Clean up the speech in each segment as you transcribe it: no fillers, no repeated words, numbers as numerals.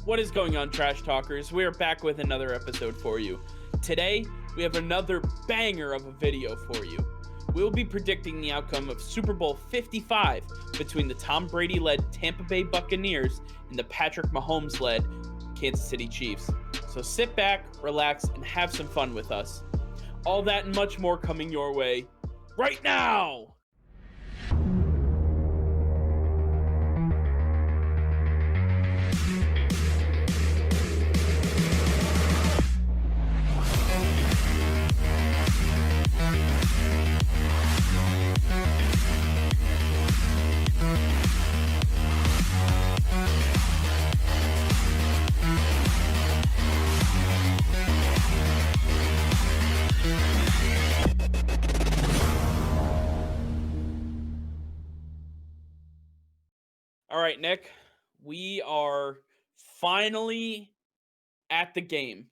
What is going on, Trash Talkers? We are back with another episode for you. Today, we have another banger of a video for you. We will be predicting the outcome of Super Bowl 55 between the Tom Brady-led Tampa Bay Buccaneers and the Patrick Mahomes-led Kansas City Chiefs. So sit back, relax, and have some fun with us. All that and much more coming your way right now! All right, Nick, we are finally at the game.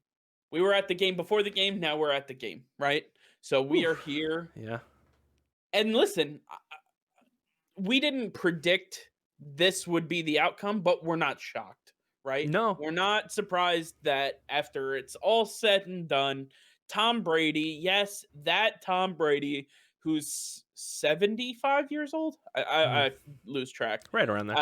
We were at the game before the game, now we're at the game, right? So we are here. Yeah. And listen, we didn't predict this would be the outcome, but we're not shocked, right? No. We're not surprised that after it's all said and done, Tom Brady, yes, that Tom Brady, who's 75 years old. I lose track. Right around there.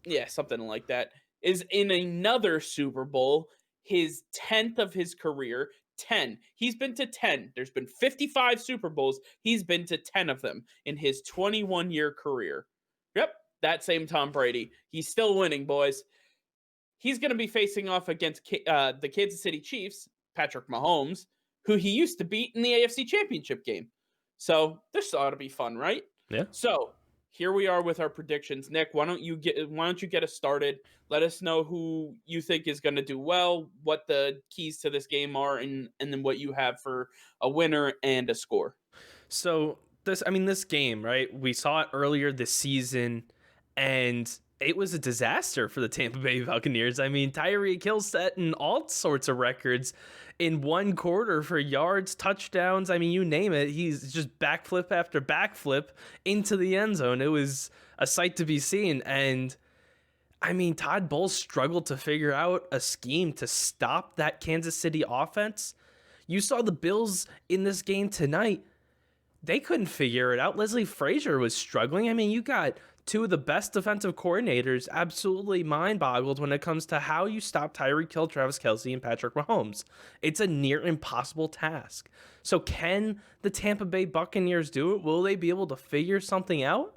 Yeah, something like that. Is in another Super Bowl, his 10th of his career. 10. He's been to 10. There's been 55 Super Bowls. He's been to 10 of them in his 21-year career. Yep, that same Tom Brady. He's still winning, boys. He's going to be facing off against the Kansas City Chiefs, Patrick Mahomes, who he used to beat in the AFC Championship game. So this ought to be fun, right? Yeah. So here we are with our predictions. Nick, why don't you get us started? Let us know who you think is going to do well, what the keys to this game are, and then what you have for a winner and a score. So this game, right? We saw it earlier this season, and it was a disaster for the Tampa Bay Buccaneers. I mean, Tyreek Hill setting all sorts of records in one quarter for yards, touchdowns. I mean, you name it. He's just backflip after backflip into the end zone. It was a sight to be seen. And I mean, Todd Bowles struggled to figure out a scheme to stop that Kansas City offense. You saw the Bills in this game tonight. They couldn't figure it out. Leslie Frazier was struggling. I mean, you got two of the best defensive coordinators absolutely mind-boggled when it comes to how you stop Tyreek Hill, Travis Kelce, and Patrick Mahomes. It's a near impossible task. So can the Tampa Bay Buccaneers do it? Will they be able to figure something out?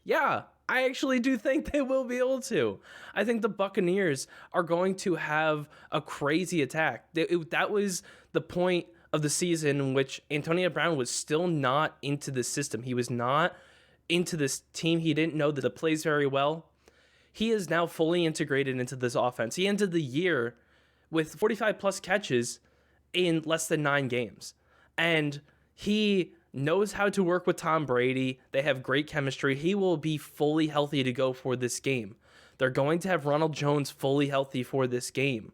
Yeah, I actually do think they will be able to. I think the Buccaneers are going to have a crazy attack. That was the point of the season in which Antonio Brown was still not into the system. He was not into this team. He didn't know that it plays very well. He is now fully integrated into this offense. He ended the year with 45 plus catches in less than 9 games. And he knows how to work with Tom Brady. They have great chemistry. He will be fully healthy to go for this game. They're going to have Ronald Jones fully healthy for this game.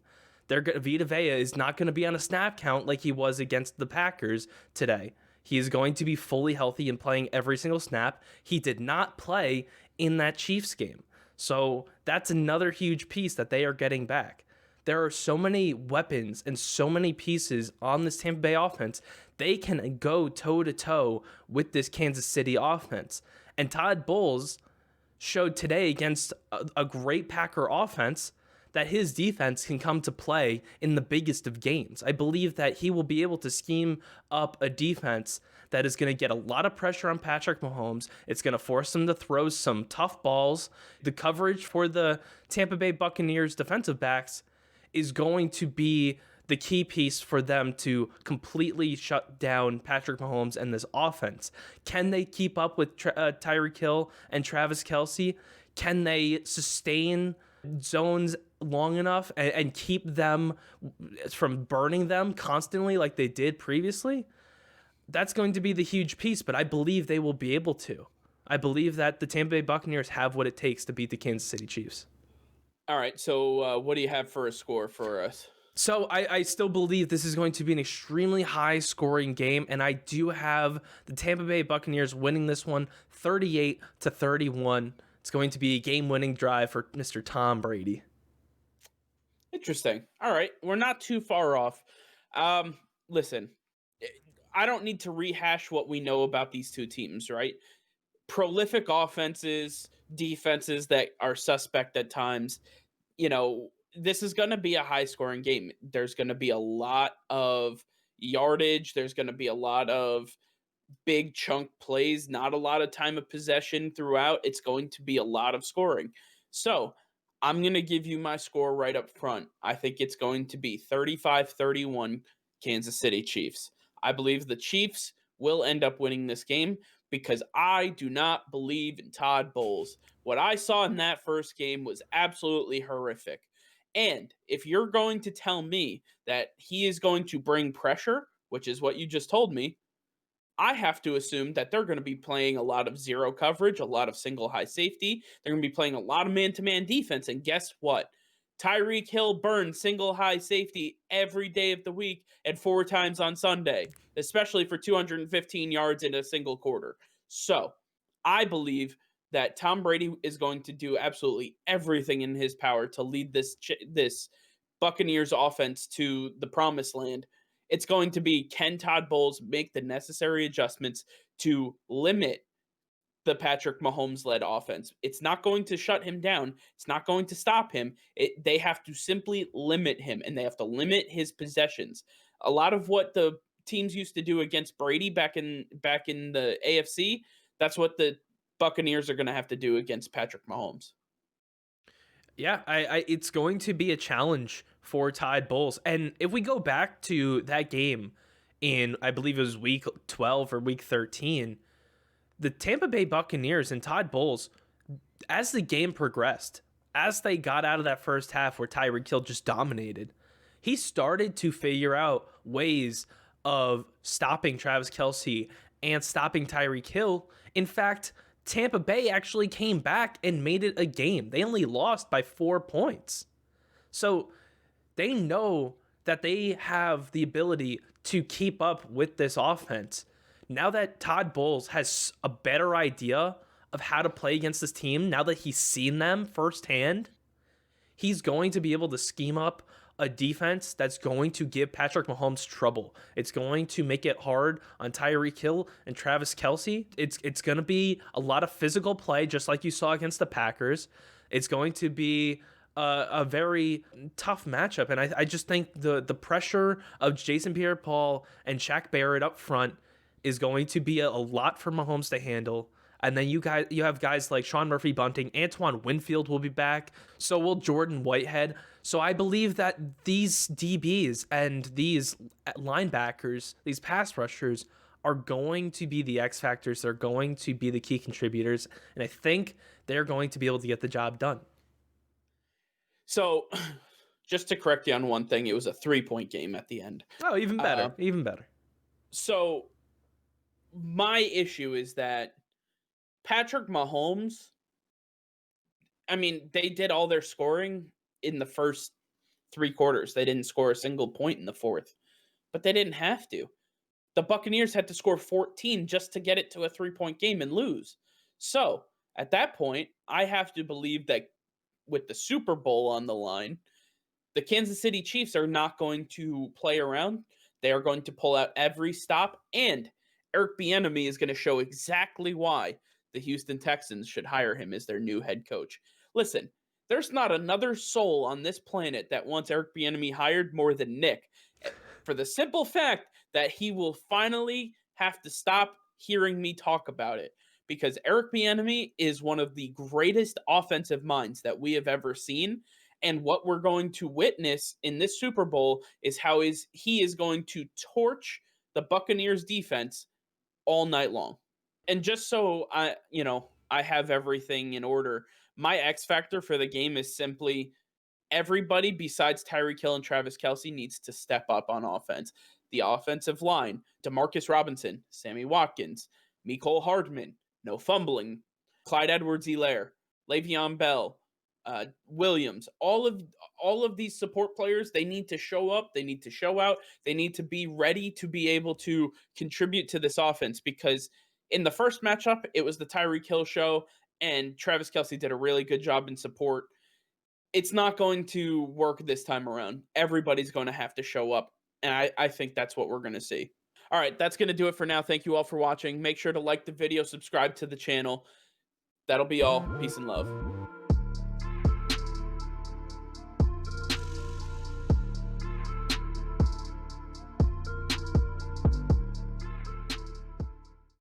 Vita Vea is not going to be on a snap count like he was against the Packers today. He is going to be fully healthy and playing every single snap. He did not play in that Chiefs game. So that's another huge piece that they are getting back. There are so many weapons and so many pieces on this Tampa Bay offense. They can go toe-to-toe with this Kansas City offense. And Todd Bowles showed today against a great Packer offense that his defense can come to play in the biggest of games. I believe that he will be able to scheme up a defense that is going to get a lot of pressure on Patrick Mahomes. It's going to force him to throw some tough balls. The coverage for the Tampa Bay Buccaneers defensive backs is going to be the key piece for them to completely shut down Patrick Mahomes and this offense. Can they keep up with Tyreek Hill and Travis Kelce? Can they sustain zones long enough and keep them from burning them constantly like they did previously? That's going to be the huge piece, but I believe they will be able to. I believe that the Tampa Bay Buccaneers have what it takes to beat the Kansas City Chiefs. All right, so what do you have for a score for us? So I still believe this is going to be an extremely high-scoring game, and I do have the Tampa Bay Buccaneers winning this one 38-31. It's going to be a game-winning drive for Mr. Tom Brady. Interesting. All right, we're not too far off. Listen, eh, I don't need to rehash what we know about these two teams, right? Prolific offenses, defenses that are suspect at times. This is going to be a high scoring game. There's going to be a lot of yardage. There's going to be a lot of big chunk plays, not a lot of time of possession throughout. It's going to be a lot of scoring. So I'm going to give you my score right up front. I think it's going to be 35-31 Kansas City Chiefs. I believe the Chiefs will end up winning this game because I do not believe in Todd Bowles. What I saw in that first game was absolutely horrific. And if you're going to tell me that he is going to bring pressure, which is what you just told me, I have to assume that they're going to be playing a lot of zero coverage, a lot of single high safety. They're going to be playing a lot of man to man defense. And guess what? Tyreek Hill burns single high safety every day of the week and 4 times on Sunday, especially for 215 yards in a single quarter. So I believe that Tom Brady is going to do absolutely everything in his power to lead this Buccaneers offense to the promised land. It's going to be, can Todd Bowles make the necessary adjustments to limit the Patrick Mahomes led offense? It's not going to shut him down. It's not going to stop him. They have to simply limit him, and they have to limit his possessions. A lot of what the teams used to do against Brady back in the AFC, that's what the Buccaneers are going to have to do against Patrick Mahomes. Yeah, it's going to be a challenge for Todd Bowles. And if we go back to that game in, I believe it was week 12 or week 13, the Tampa Bay Buccaneers and Todd Bowles, as the game progressed, as they got out of that first half where Tyreek Hill just dominated, he started to figure out ways of stopping Travis Kelce and stopping Tyreek Hill. In fact, Tampa Bay actually came back and made it a game. They only lost by 4 points. So they know that they have the ability to keep up with this offense. Now that Todd Bowles has a better idea of how to play against this team, now that he's seen them firsthand, he's going to be able to scheme up a defense that's going to give Patrick Mahomes trouble. It's going to make it hard on Tyreek Hill and Travis Kelce. It's going to be a lot of physical play, just like you saw against the Packers. It's going to be a very tough matchup. And I just think the pressure of Jason Pierre-Paul and Shaq Barrett up front is going to be a lot for Mahomes to handle. And then you have guys like Sean Murphy-Bunting, Antoine Winfield will be back. So will Jordan Whitehead. So I believe that these DBs and these linebackers, these pass rushers, are going to be the X factors. They're going to be the key contributors. And I think they're going to be able to get the job done. So just to correct you on one thing, it was a 3-point game at the end. Oh, even better. Even better. So my issue is that Patrick Mahomes, I mean, they did all their scoring in the first 3 quarters. They didn't score a single point in the fourth, but they didn't have to. The Buccaneers had to score 14 just to get it to a 3-point game and lose. So at that point, I have to believe that with the Super Bowl on the line, the Kansas City Chiefs are not going to play around. They are going to pull out every stop, and Eric Bieniemy is going to show exactly why the Houston Texans should hire him as their new head coach. Listen, there's not another soul on this planet that wants Eric Bieniemy hired more than Nick, for the simple fact that he will finally have to stop hearing me talk about it, because Eric Bieniemy is one of the greatest offensive minds that we have ever seen. And what we're going to witness in this Super Bowl is how he is going to torch the Buccaneers defense all night long. And just so I have everything in order, my X factor for the game is simply everybody besides Tyreek Hill and Travis Kelce needs to step up on offense. The offensive line, Demarcus Robinson, Sammy Watkins, Mecole Hardman, no fumbling, Clyde Edwards-Helaire, Le'Veon Bell, Williams, all of these support players, they need to show up, they need to show out, they need to be ready to be able to contribute to this offense, because in the first matchup, it was the Tyreek Hill show, and Travis Kelce did a really good job in support. it's not going to work this time around. Everybody's going to have to show up, and I think that's what we're going to see. All right, that's going to do it for now. Thank you all for watching. Make sure to like the video, subscribe to the channel. That'll be all. Peace and love.